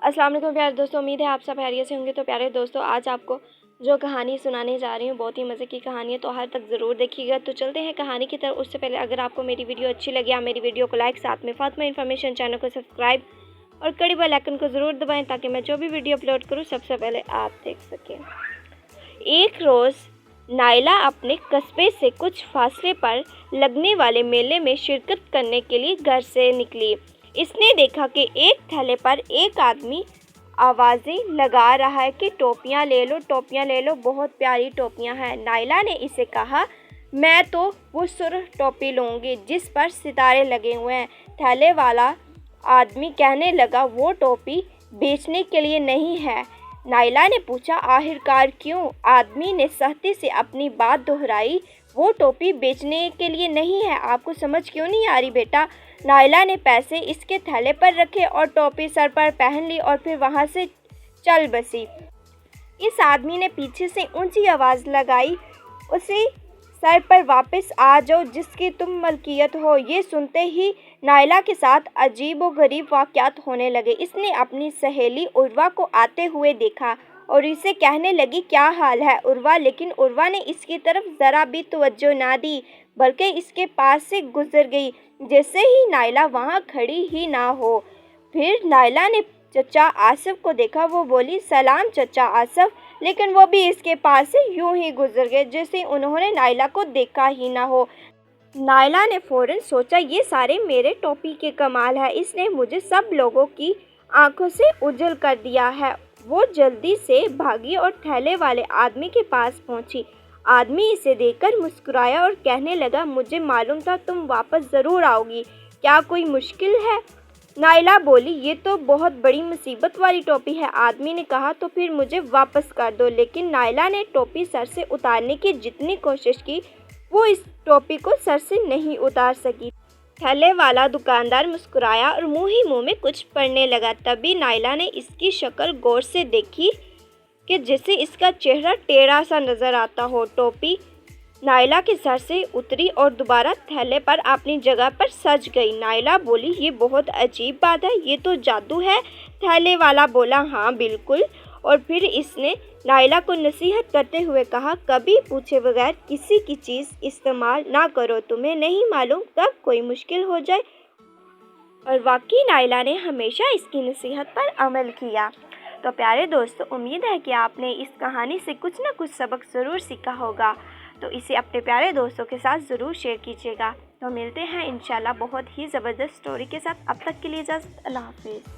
अस्सलाम वालेकुम प्यारे दोस्तों, उम्मीद है आप सब खैरियत से होंगे। तो प्यारे दोस्तों, आज आपको जो कहानी सुनाने जा रही हूँ बहुत ही मज़े की कहानी है, तो हर तक ज़रूर देखिएगा। तो चलते हैं कहानी की तरफ। उससे पहले अगर आपको मेरी वीडियो अच्छी लगे, आप मेरी वीडियो को लाइक, साथ में फातिमा इन्फॉर्मेशन चैनल को सब्सक्राइब और कड़ी बेल आइकन को ज़रूर दबाएँ ताकि मैं जो भी वीडियो अपलोड करूँ सबसे पहले आप देख सकें। एक रोज़ नायला अपने कस्बे से कुछ फासले पर लगने वाले मेले में शिरकत करने के लिए घर से निकली। इसने देखा कि एक थैले पर एक आदमी आवाज़ें लगा रहा है कि टोपियाँ ले लो, टोपियाँ ले लो, बहुत प्यारी टोपियाँ हैं। नायला ने इसे कहा, मैं तो वो सुर्ख टोपी लूँगी जिस पर सितारे लगे हुए हैं। थैले वाला आदमी कहने लगा, वो टोपी बेचने के लिए नहीं है। नायला ने पूछा, आखिरकार क्यों? आदमी ने सख्ती से अपनी बात दोहराई, वो टोपी बेचने के लिए नहीं है। आपको समझ क्यों नहीं आ रही बेटा? नायला ने पैसे इसके थैले पर रखे और टोपी सर पर पहन ली और फिर वहाँ से चल बसी। इस आदमी ने पीछे से ऊंची आवाज़ लगाई, उसे सर पर वापस आ जाओ जिसकी तुम मलकियत हो। ये सुनते ही नायला के साथ अजीब व गरीब वाक़यात होने लगे। इसने अपनी सहेली उर्वा को आते हुए देखा और इसे कहने लगी, क्या हाल है उर्वा? लेकिन उर्वा ने इसकी तरफ ज़रा भी तवज्जो ना दी बल्कि इसके पास से गुजर गई जैसे ही नायला वहाँ खड़ी ही ना हो। फिर नायला ने चचा आसिफ को देखा। वो बोली, सलाम चचा आसिफ, लेकिन वो भी इसके पास से यूं ही गुजर गए जैसे उन्होंने नायला को देखा ही ना हो। नायला ने फ़ौरन सोचा, ये सारे मेरे टोपी के कमाल है, इसने मुझे सब लोगों की आंखों से उजल कर दिया है। वो जल्दी से भागी और थैले वाले आदमी के पास पहुंची। आदमी इसे देखकर मुस्कुराया और कहने लगा, मुझे मालूम था तुम वापस ज़रूर आओगी, क्या कोई मुश्किल है? नायला बोली, ये तो बहुत बड़ी मुसीबत वाली टोपी है। आदमी ने कहा, तो फिर मुझे वापस कर दो। लेकिन नायला ने टोपी सर से उतारने की जितनी कोशिश की, वो इस टोपी को सर से नहीं उतार सकी। थैले वाला दुकानदार मुस्कुराया और मुंह ही मुंह में कुछ पढ़ने लगा। तभी नायला ने इसकी शक्ल गौर से देखी कि जैसे इसका चेहरा टेढ़ा सा नज़र आता हो। टोपी नायला के सर से उतरी और दोबारा थैले पर अपनी जगह पर सज गई। नायला बोली, ये बहुत अजीब बात है, ये तो जादू है। थैले वाला बोला, हाँ बिल्कुल। और फिर इसने नायला को नसीहत करते हुए कहा, कभी पूछे बगैर किसी की चीज़ इस्तेमाल ना करो, तुम्हें नहीं मालूम कब कोई मुश्किल हो जाए। और वाकई नायला ने हमेशा इसकी नसीहत पर अमल किया। तो प्यारे दोस्तों, उम्मीद है कि आपने इस कहानी से कुछ ना कुछ सबक ज़रूर सीखा होगा। तो इसे अपने प्यारे दोस्तों के साथ ज़रूर शेयर कीजिएगा। तो मिलते हैं इंशाल्लाह बहुत ही ज़बरदस्त स्टोरी के साथ। अब तक के लिए इजाज़त, अल्लाह हाफिज़।